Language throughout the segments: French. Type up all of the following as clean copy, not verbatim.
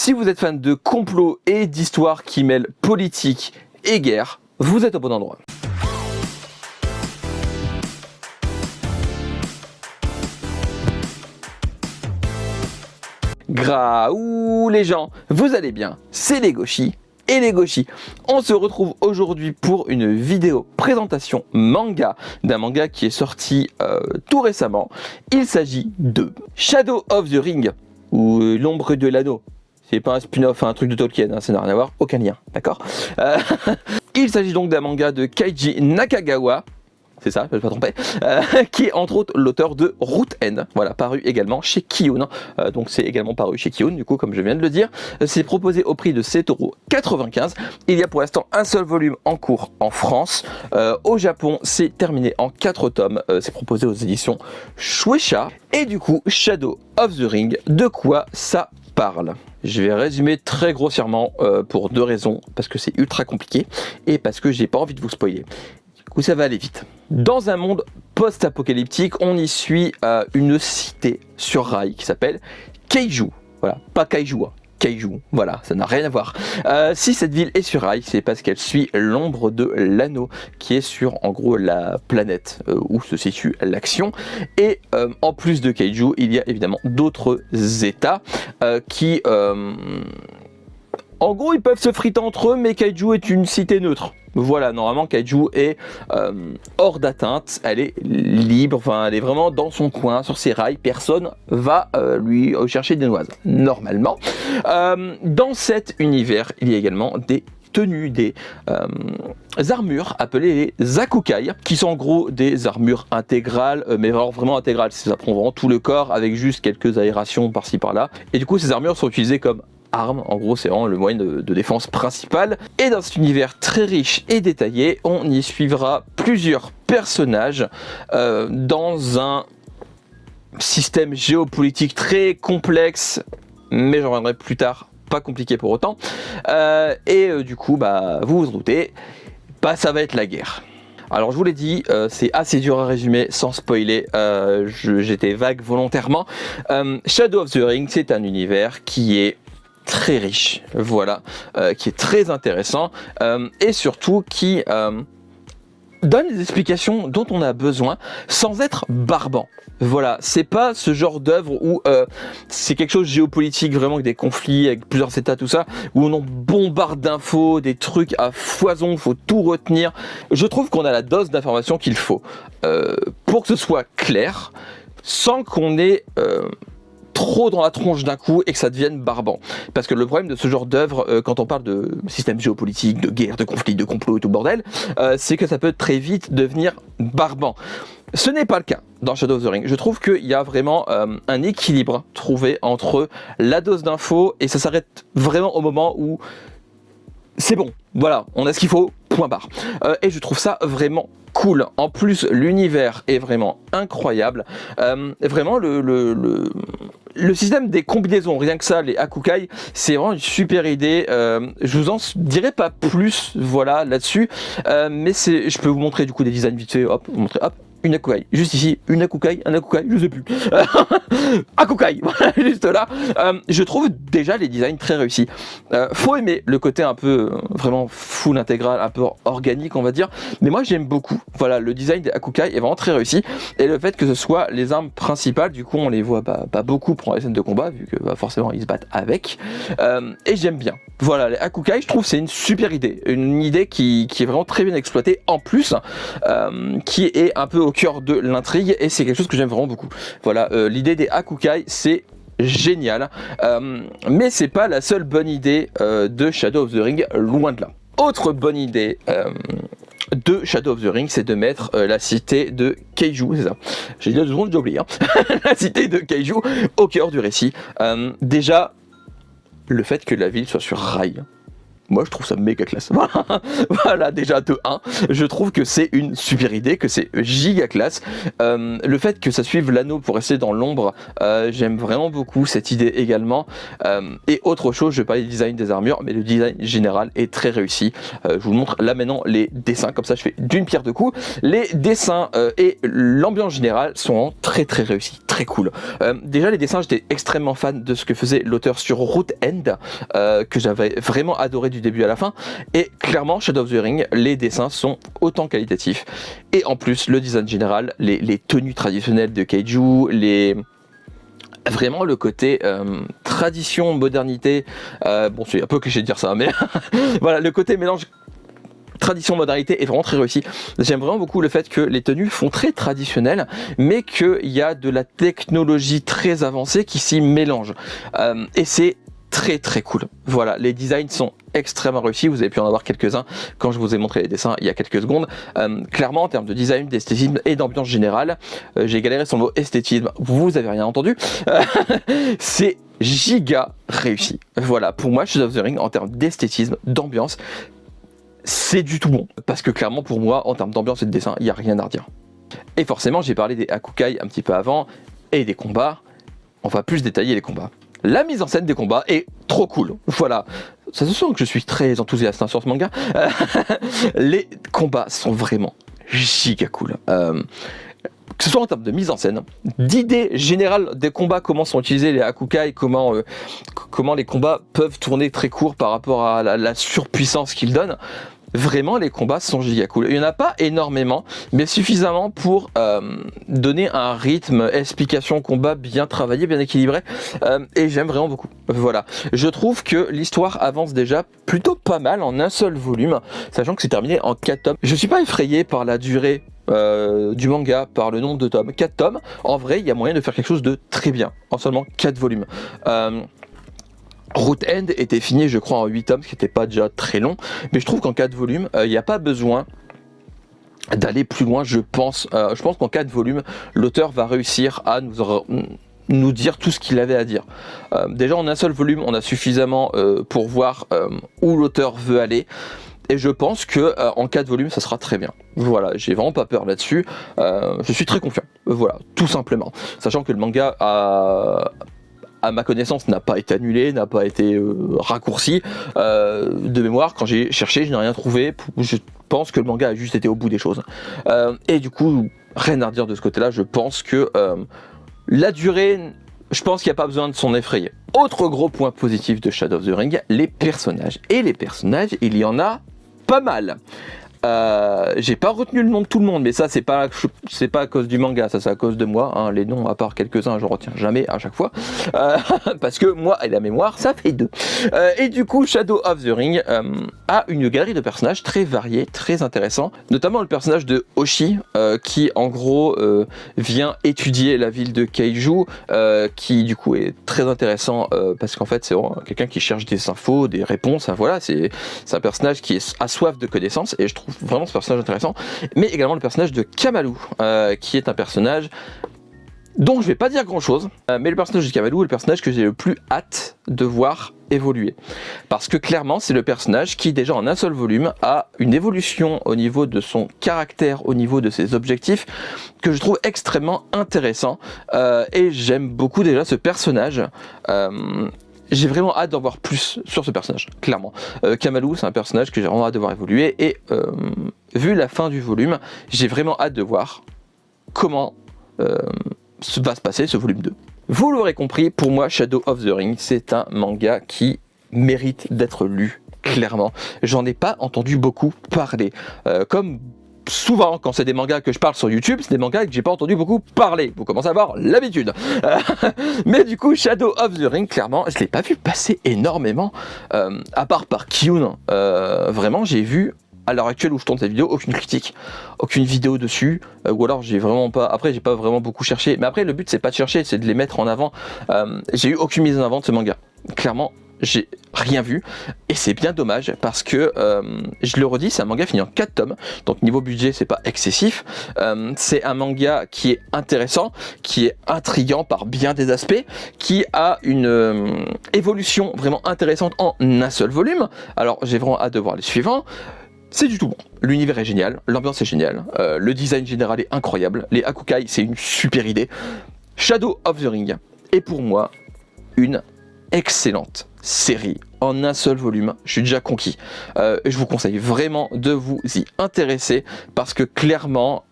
Si vous êtes fan de complot et d'histoires qui mêlent politique et guerre, vous êtes au bon endroit. Graouh les gens, vous allez bien, c'est les Gauchis et les Gauchis. On se retrouve aujourd'hui pour une vidéo présentation manga, d'un manga qui est sorti tout récemment. Il s'agit de Shadow of the Ring, ou l'ombre de l'anneau. C'est pas un spin-off, un truc de Tolkien, hein, ça n'a rien à voir, aucun lien, d'accord. Il s'agit donc d'un manga de Keiji Nakagawa, c'est ça, je ne vais pas tromper, qui est entre autres l'auteur de Route N, voilà, paru également chez Kiyun, donc c'est également paru chez Kiyun, du coup, comme je viens de le dire. C'est proposé au prix de 7,95 €. Il y a pour l'instant un seul volume en cours en France. Au Japon, c'est terminé en 4 tomes, c'est proposé aux éditions Shueisha. Et du coup, Shadow of the Ring, de quoi ça parle? Je vais résumer très grossièrement pour deux raisons, parce que c'est ultra compliqué et parce que j'ai pas envie de vous spoiler. Où ça va aller vite. Dans un monde post-apocalyptique, on y suit une cité sur rail qui s'appelle Kaiju. Voilà, pas Kaiju, hein. Kaiju, voilà, ça n'a rien à voir. Si cette ville est sur rail, c'est parce qu'elle suit l'ombre de l'anneau qui est sur, en gros, la planète où se situe l'action. Et en plus de Kaiju, il y a évidemment d'autres états qui... en gros, ils peuvent se friter entre eux, mais Kaiju est une cité neutre. Voilà, normalement Kaiju est hors d'atteinte, elle est libre, enfin elle est vraiment dans son coin, sur ses rails, personne va lui chercher des noises, normalement. Dans cet univers, il y a également des tenues, des armures appelées les Akukai, qui sont en gros des armures intégrales, mais vraiment intégrales, ça prend vraiment tout le corps avec juste quelques aérations par-ci par-là. Et du coup ces armures sont utilisées comme armes, en gros c'est vraiment le moyen de défense principal. Et dans cet univers très riche et détaillé, on y suivra plusieurs personnages dans un système géopolitique très complexe, mais j'en reviendrai plus tard, pas compliqué pour autant. Du coup, vous vous doutez, ça va être la guerre. Alors je vous l'ai dit, c'est assez dur à résumer sans spoiler, j'étais vague volontairement. Shadow of the Ring, c'est un univers qui est très riche, voilà, qui est très intéressant et surtout qui donne les explications dont on a besoin sans être barbant. Voilà, c'est pas ce genre d'œuvre où c'est quelque chose de géopolitique, vraiment avec des conflits, avec plusieurs états, tout ça, où on bombarde d'infos, des trucs à foison, faut tout retenir. Je trouve qu'on a la dose d'informations qu'il faut pour que ce soit clair, sans qu'on ait trop dans la tronche d'un coup et que ça devienne barbant. Parce que le problème de ce genre d'œuvre, quand on parle de système géopolitique, de guerre, de conflit, de complot et tout bordel, c'est que ça peut très vite devenir barbant. Ce n'est pas le cas dans Shadow of the Ring. Je trouve qu'il y a vraiment un équilibre trouvé entre la dose d'infos et ça s'arrête vraiment au moment où c'est bon, voilà, on a ce qu'il faut, point barre. Et je trouve ça vraiment cool. En plus, l'univers est vraiment incroyable. Vraiment, le système des combinaisons, rien que ça, les Akukai, c'est vraiment une super idée. Je vous en dirai pas plus, voilà, là-dessus. Mais je peux vous montrer du coup des designs vite fait. Hop, vous montrer, hop. Une Akukai, juste ici, une Akukai, un Akukai, je sais plus. Akukai, voilà, juste là. Je trouve déjà les designs très réussis. Faut aimer le côté un peu vraiment full intégral, un peu organique, on va dire. Mais moi j'aime beaucoup. Voilà, le design des Akukai est vraiment très réussi. Et le fait que ce soit les armes principales, du coup on les voit pas beaucoup pendant les scènes de combat, vu que forcément ils se battent avec. Et j'aime bien. Voilà, les Akukai, je trouve c'est une super idée. Une idée qui est vraiment très bien exploitée. En plus, qui est un peu au cœur de l'intrigue et c'est quelque chose que j'aime vraiment beaucoup. Voilà, l'idée des Akukai, c'est génial, mais c'est pas la seule bonne idée de Shadow of the Ring, loin de là. Autre bonne idée de Shadow of the Ring, c'est de mettre la cité de Kaiju, c'est ça. J'ai dit 2 secondes, j'ai oublié. La cité de Kaiju au cœur du récit. Déjà, le fait que la ville soit sur rail, moi je trouve ça méga classe. Voilà, déjà de 1, je trouve que c'est une super idée, que c'est giga classe. Le fait que ça suive l'anneau pour rester dans l'ombre, j'aime vraiment beaucoup cette idée également. Et autre chose, je vais parler du design des armures, mais le design général est très réussi. Je vous montre là maintenant les dessins, comme ça je fais d'une pierre deux coups. Les dessins et l'ambiance générale sont très très réussis, très cool. Déjà les dessins, j'étais extrêmement fan de ce que faisait l'auteur sur Root End, que j'avais vraiment adoré du début à la fin, et clairement Shadow of the Ring, les dessins sont autant qualitatifs, et en plus le design général, les tenues traditionnelles de Kaiju, vraiment le côté tradition, modernité, bon c'est un peu cliché de dire ça, mais voilà, le côté mélange tradition modernité est vraiment très réussi. J'aime vraiment beaucoup le fait que les tenues font très traditionnelles, mais qu'il y a de la technologie très avancée qui s'y mélange, et c'est très très cool. Voilà, les designs sont extrêmement réussis, vous avez pu en avoir quelques-uns quand je vous ai montré les dessins il y a quelques secondes. Clairement en termes de design, d'esthétisme et d'ambiance générale, j'ai galéré sur le mot esthétisme, vous avez rien entendu, c'est giga réussi. Voilà, pour moi Shadow of the Ring en termes d'esthétisme, d'ambiance, c'est du tout bon, parce que clairement pour moi en termes d'ambiance et de dessin, il n'y a rien à redire. Et forcément j'ai parlé des Hakukai un petit peu avant, et des combats, on va plus détailler les combats. La mise en scène des combats est trop cool, voilà, ça se sent que je suis très enthousiaste sur ce manga. Les combats sont vraiment giga cool. Que ce soit en termes de mise en scène, d'idée générale des combats, comment sont utilisés les Hakukai, comment les combats peuvent tourner très court par rapport à la surpuissance qu'ils donnent. Vraiment, les combats sont giga cool. Il n'y en a pas énormément, mais suffisamment pour donner un rythme, explication, combat bien travaillé, bien équilibré. Et j'aime vraiment beaucoup. Voilà. Je trouve que l'histoire avance déjà plutôt pas mal en un seul volume, sachant que c'est terminé en 4 tomes. Je suis pas effrayé par la durée du manga, par le nombre de tomes. 4 tomes, en vrai, il y a moyen de faire quelque chose de très bien en seulement 4 volumes. Root End était fini, je crois, en 8 tomes, ce qui n'était pas déjà très long, mais je trouve qu'en 4 volumes, il n'y a pas besoin d'aller plus loin, je pense. Je pense qu'en 4 volumes, l'auteur va réussir à nous dire tout ce qu'il avait à dire. Déjà, en un seul volume, on a suffisamment pour voir où l'auteur veut aller. Et je pense que en 4 volumes, ça sera très bien. Voilà, j'ai vraiment pas peur là-dessus. Je suis très confiant. Voilà, tout simplement. Sachant que le manga à ma connaissance, n'a pas été annulé, n'a pas été raccourci. De mémoire, quand j'ai cherché, je n'ai rien trouvé. Je pense que le manga a juste été au bout des choses. Et du coup, rien à redire de ce côté-là. Je pense que la durée, je pense qu'il n'y a pas besoin de s'en effrayer. Autre gros point positif de Shadow of the Ring, les personnages. Et les personnages, il y en a pas mal. J'ai pas retenu le nom de tout le monde, mais ça c'est pas à cause du manga, ça c'est à cause de moi, hein. Les noms, à part quelques-uns, je retiens jamais à chaque fois, parce que moi et la mémoire, ça fait 2. Et du coup, Shadow of the Ring a une galerie de personnages très variés, très intéressants, notamment le personnage de Hoshi, qui en gros vient étudier la ville de Kaiju, qui du coup est très intéressant, parce qu'en fait c'est quelqu'un qui cherche des infos, des réponses, hein, voilà, c'est un personnage qui a soif de connaissances, et je trouve vraiment ce personnage intéressant, mais également le personnage de Kamaru, qui est un personnage dont je vais pas dire grand chose, mais le personnage de Kamaru est le personnage que j'ai le plus hâte de voir évoluer, parce que clairement c'est le personnage qui déjà en un seul volume a une évolution au niveau de son caractère, au niveau de ses objectifs, que je trouve extrêmement intéressant, et j'aime beaucoup déjà ce personnage. J'ai vraiment hâte d'en voir plus sur ce personnage, clairement. Kamaru, c'est un personnage que j'ai vraiment hâte de voir évoluer, et vu la fin du volume, j'ai vraiment hâte de voir comment va se passer ce volume 2. Vous l'aurez compris, pour moi, Shadow of the Ring, c'est un manga qui mérite d'être lu, clairement. J'en ai pas entendu beaucoup parler. Comme souvent, quand c'est des mangas que je parle sur YouTube, c'est des mangas que j'ai pas entendu beaucoup parler. Vous commencez à avoir l'habitude. Mais du coup, Shadow of the Ring, clairement, je l'ai pas vu passer énormément. À part par Kyun, vraiment, j'ai vu, à l'heure actuelle où je tourne cette vidéo, aucune critique, aucune vidéo dessus, ou alors j'ai vraiment pas, après j'ai pas vraiment beaucoup cherché, mais après le but c'est pas de chercher, c'est de les mettre en avant. J'ai eu aucune mise en avant de ce manga. Clairement, j'ai rien vu et c'est bien dommage parce que je le redis, c'est un manga fini en 4 tomes, donc niveau budget c'est pas excessif, c'est un manga qui est intéressant, qui est intriguant par bien des aspects, qui a une évolution vraiment intéressante en un seul volume. Alors j'ai vraiment hâte de voir les suivants. C'est du tout bon. L'univers est génial, l'ambiance est géniale, le design général est incroyable, les Hakukai c'est une super idée. Shadow of the Ring est pour moi une excellente série en un seul volume. Je suis déjà conquis. Je vous conseille vraiment de vous y intéresser parce que clairement,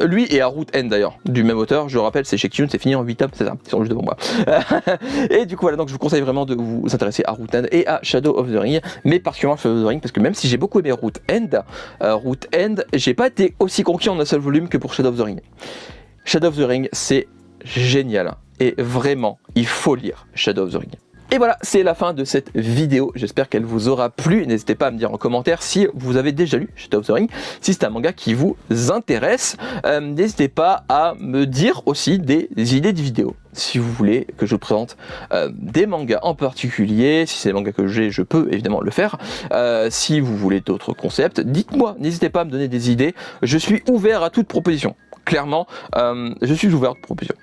lui et Root End d'ailleurs, du même auteur, je le rappelle, c'est chez Kiyun, c'est fini en 8 tomes, c'est ça, ils sont juste devant moi. Et du coup, voilà, donc je vous conseille vraiment de vous intéresser à Root End et à Shadow of the Ring, mais particulièrement Shadow of the Ring parce que même si j'ai beaucoup aimé Root End, j'ai pas été aussi conquis en un seul volume que pour Shadow of the Ring. Shadow of the Ring, c'est génial et vraiment, il faut lire Shadow of the Ring. Et voilà, c'est la fin de cette vidéo. J'espère qu'elle vous aura plu. N'hésitez pas à me dire en commentaire si vous avez déjà lu Shadow of the Ring, si c'est un manga qui vous intéresse. N'hésitez pas à me dire aussi des idées de vidéos. Si vous voulez que je vous présente des mangas en particulier, si c'est des mangas que j'ai, je peux évidemment le faire. Si vous voulez d'autres concepts, dites-moi. N'hésitez pas à me donner des idées. Je suis ouvert à toute proposition. Clairement, je suis ouvert à toute proposition.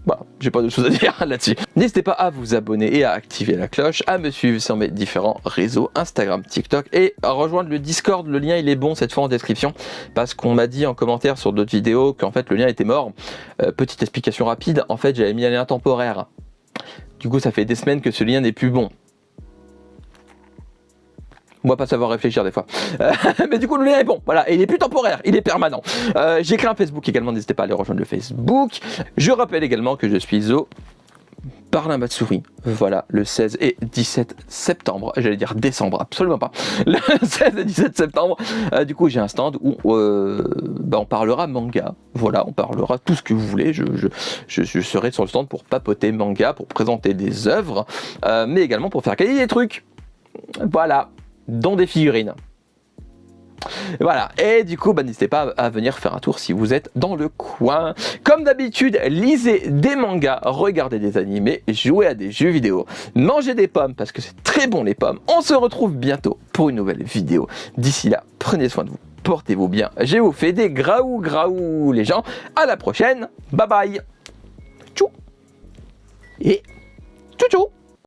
Voilà, j'ai pas d'autre chose à dire là-dessus. N'hésitez pas à vous abonner et à activer la cloche, à me suivre sur mes différents réseaux, Instagram, TikTok, et à rejoindre le Discord. Le lien il est bon cette fois en description, parce qu'on m'a dit en commentaire sur d'autres vidéos qu'en fait le lien était mort. Petite explication rapide, en fait j'avais mis un lien temporaire. Du coup ça fait des semaines que ce lien n'est plus bon. Moi pas savoir réfléchir des fois. Mais du coup le lien est bon, voilà, et il est plus temporaire, il est permanent. J'ai créé un Facebook également, n'hésitez pas à aller rejoindre le Facebook. Je rappelle également que je suis au Parlin Matsuri, voilà, le 16 et 17 septembre, j'allais dire décembre, absolument pas, le 16 et 17 septembre, du coup j'ai un stand où on parlera manga, voilà, on parlera tout ce que vous voulez, je serai sur le stand pour papoter manga, pour présenter des œuvres, mais également pour faire gagner des trucs, voilà, dont des figurines. Voilà, et du coup, n'hésitez pas à venir faire un tour si vous êtes dans le coin. Comme d'habitude, lisez des mangas, regardez des animés, jouez à des jeux vidéo, mangez des pommes parce que c'est très bon les pommes. On se retrouve bientôt pour une nouvelle vidéo. D'ici là, prenez soin de vous, portez-vous bien. Je vous fais des graou les gens. À la prochaine, bye bye. Tchou. Et tchou tchou.